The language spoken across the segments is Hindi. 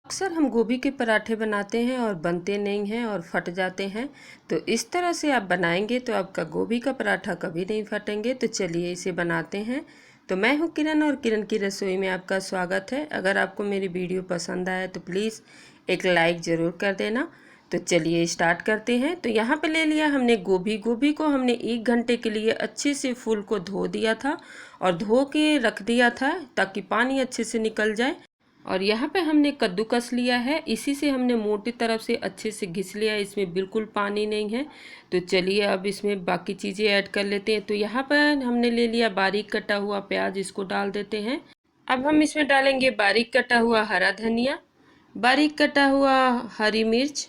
अक्सर हम गोभी के पराठे बनाते हैं और बनते नहीं हैं और फट जाते हैं। तो इस तरह से आप बनाएंगे तो आपका गोभी का पराठा कभी नहीं फटेंगे। तो चलिए इसे बनाते हैं। तो मैं हूँ किरण और किरण की रसोई में आपका स्वागत है। अगर आपको मेरी वीडियो पसंद आए तो प्लीज़ एक लाइक ज़रूर कर देना। तो चलिए स्टार्ट करते हैं। तो यहाँ पे ले लिया हमने गोभी को हमने 1 घंटे के लिए अच्छे से फूल को धो दिया था और धो के रख दिया था ताकि पानी अच्छे से निकल जाए। और यहाँ पे हमने कद्दूकस लिया है, इसी से हमने मोटी तरफ से अच्छे से घिस लिया, इसमें बिल्कुल पानी नहीं है। तो चलिए अब इसमें बाकी चीज़ें ऐड कर लेते हैं। तो यहाँ पर हमने ले लिया बारीक कटा हुआ प्याज, इसको डाल देते हैं। अब हम इसमें डालेंगे बारीक कटा हुआ हरा धनिया, बारीक कटा हुआ हरी मिर्च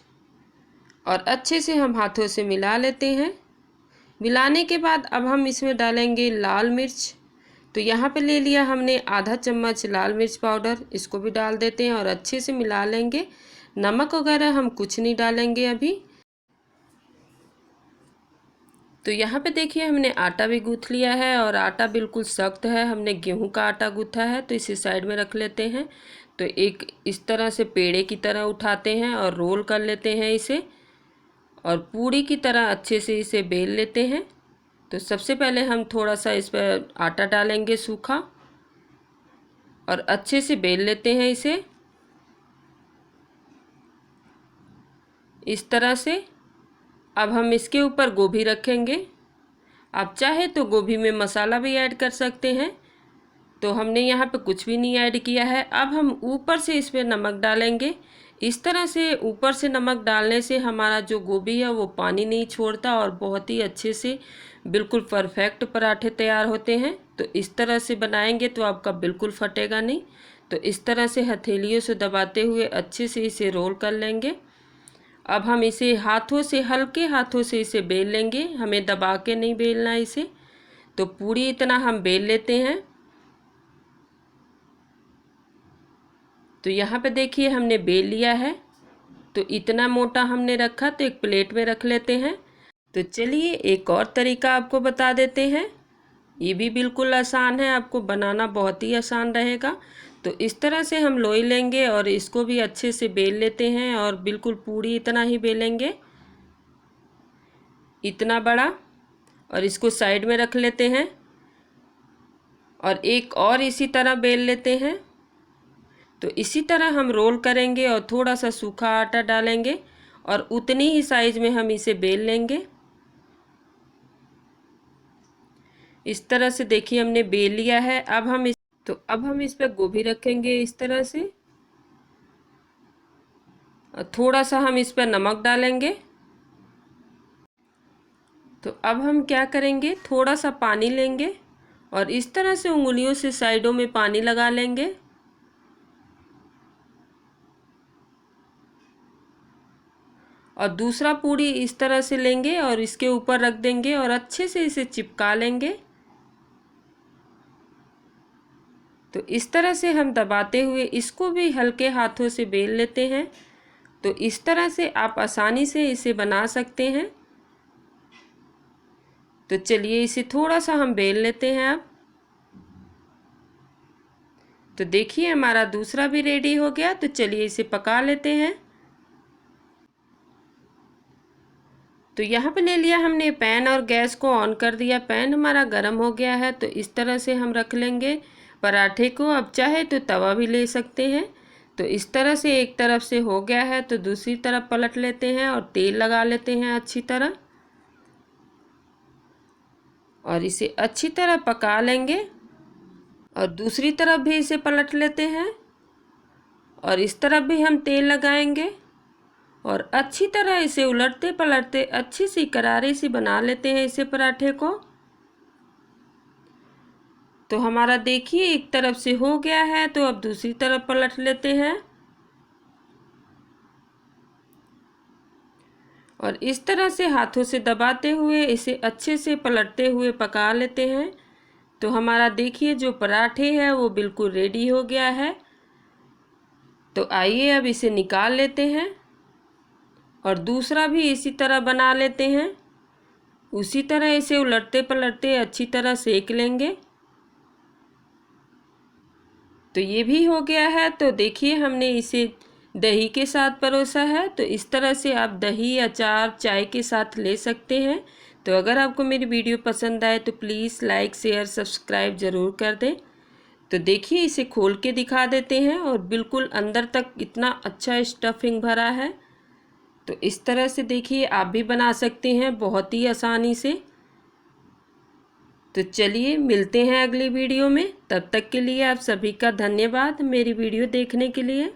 और अच्छे से हम हाथों से मिला लेते हैं। मिलाने के बाद अब हम इसमें डालेंगे लाल मिर्च। तो यहाँ पे ले लिया हमने आधा चम्मच लाल मिर्च पाउडर, इसको भी डाल देते हैं और अच्छे से मिला लेंगे। नमक वगैरह हम कुछ नहीं डालेंगे अभी। तो यहाँ पे देखिए हमने आटा भी गूँथ लिया है और आटा बिल्कुल सख्त है, हमने गेहूं का आटा गूँथा है। तो इसे साइड में रख लेते हैं। तो एक इस तरह से पेड़े की तरह उठाते हैं और रोल कर लेते हैं इसे, और पूरी की तरह अच्छे से इसे बेल लेते हैं। तो सबसे पहले हम थोड़ा सा इस पर आटा डालेंगे सूखा और अच्छे से बेल लेते हैं इसे इस तरह से। अब हम इसके ऊपर गोभी रखेंगे। आप चाहे तो गोभी में मसाला भी ऐड कर सकते हैं। तो हमने यहाँ पे कुछ भी नहीं ऐड किया है। अब हम ऊपर से इस पर नमक डालेंगे। इस तरह से ऊपर से नमक डालने से हमारा जो गोभी है वो पानी नहीं छोड़ता और बहुत ही अच्छे से बिल्कुल परफेक्ट पराठे तैयार होते हैं। तो इस तरह से बनाएंगे तो आपका बिल्कुल फटेगा नहीं। तो इस तरह से हथेलियों से दबाते हुए अच्छे से इसे रोल कर लेंगे। अब हम इसे हाथों से, हल्के हाथों से इसे बेल लेंगे, हमें दबा के नहीं बेलना इसे। तो पूरी इतना हम बेल लेते हैं। तो यहाँ पे देखिए हमने बेल लिया है। तो इतना मोटा हमने रखा, तो एक प्लेट में रख लेते हैं। तो चलिए एक और तरीका आपको बता देते हैं। ये भी बिल्कुल आसान है, आपको बनाना बहुत ही आसान रहेगा। तो इस तरह से हम लोई लेंगे और इसको भी अच्छे से बेल लेते हैं और बिल्कुल पूरी इतना ही बेलेंगे, इतना बड़ा। और इसको साइड में रख लेते हैं और एक और इसी तरह बेल लेते हैं। तो इसी तरह हम रोल करेंगे और थोड़ा सा सूखा आटा डालेंगे और उतनी ही साइज में हम इसे बेल लेंगे। इस तरह से देखिए हमने बेल लिया है। अब हम इस पर गोभी रखेंगे इस तरह से, और थोड़ा सा हम इस पर नमक डालेंगे। तो अब हम क्या करेंगे, थोड़ा सा पानी लेंगे और इस तरह से उंगलियों से साइडों में पानी लगा लेंगे। और दूसरा पूरी इस तरह से लेंगे और इसके ऊपर रख देंगे और अच्छे से इसे चिपका लेंगे। तो इस तरह से हम दबाते हुए इसको भी हल्के हाथों से बेल लेते हैं। तो इस तरह से आप आसानी से इसे बना सकते हैं। तो चलिए इसे थोड़ा सा हम बेल लेते हैं अब। तो देखिए हमारा दूसरा भी रेडी हो गया। तो चलिए इसे पका लेते हैं। तो यहाँ पे ले लिया हमने पैन और गैस को ऑन कर दिया। पैन हमारा गर्म हो गया है। तो इस तरह से हम रख लेंगे पराठे को। अब चाहे तो तवा भी ले सकते हैं। तो इस तरह से एक तरफ से हो गया है तो दूसरी तरफ पलट लेते हैं और तेल लगा लेते हैं अच्छी तरह, और इसे अच्छी तरह पका लेंगे। और दूसरी तरफ भी इसे पलट लेते हैं और इस तरफ भी हम तेल लगाएंगे और अच्छी तरह इसे उलटते पलटते अच्छी सी करारी सी बना लेते हैं इसे पराठे को। तो हमारा देखिए एक तरफ से हो गया है, तो अब दूसरी तरफ पलट लेते हैं और इस तरह से हाथों से दबाते हुए इसे अच्छे से पलटते हुए पका लेते हैं। तो हमारा देखिए जो पराठे है वो बिल्कुल रेडी हो गया है। तो आइए अब इसे निकाल लेते हैं और दूसरा भी इसी तरह बना लेते हैं। उसी तरह इसे उलटते पलटते अच्छी तरह सेक लेंगे। तो ये भी हो गया है। तो देखिए हमने इसे दही के साथ परोसा है। तो इस तरह से आप दही, अचार, चाय के साथ ले सकते हैं। तो अगर आपको मेरी वीडियो पसंद आए तो प्लीज़ लाइक, शेयर, सब्सक्राइब ज़रूर कर दें। तो देखिए इसे खोल के दिखा देते हैं और बिल्कुल अंदर तक इतना अच्छा स्टफिंग भरा है। तो इस तरह से देखिए आप भी बना सकते हैं बहुत ही आसानी से। तो चलिए मिलते हैं अगली वीडियो में, तब तक के लिए आप सभी का धन्यवाद मेरी वीडियो देखने के लिए।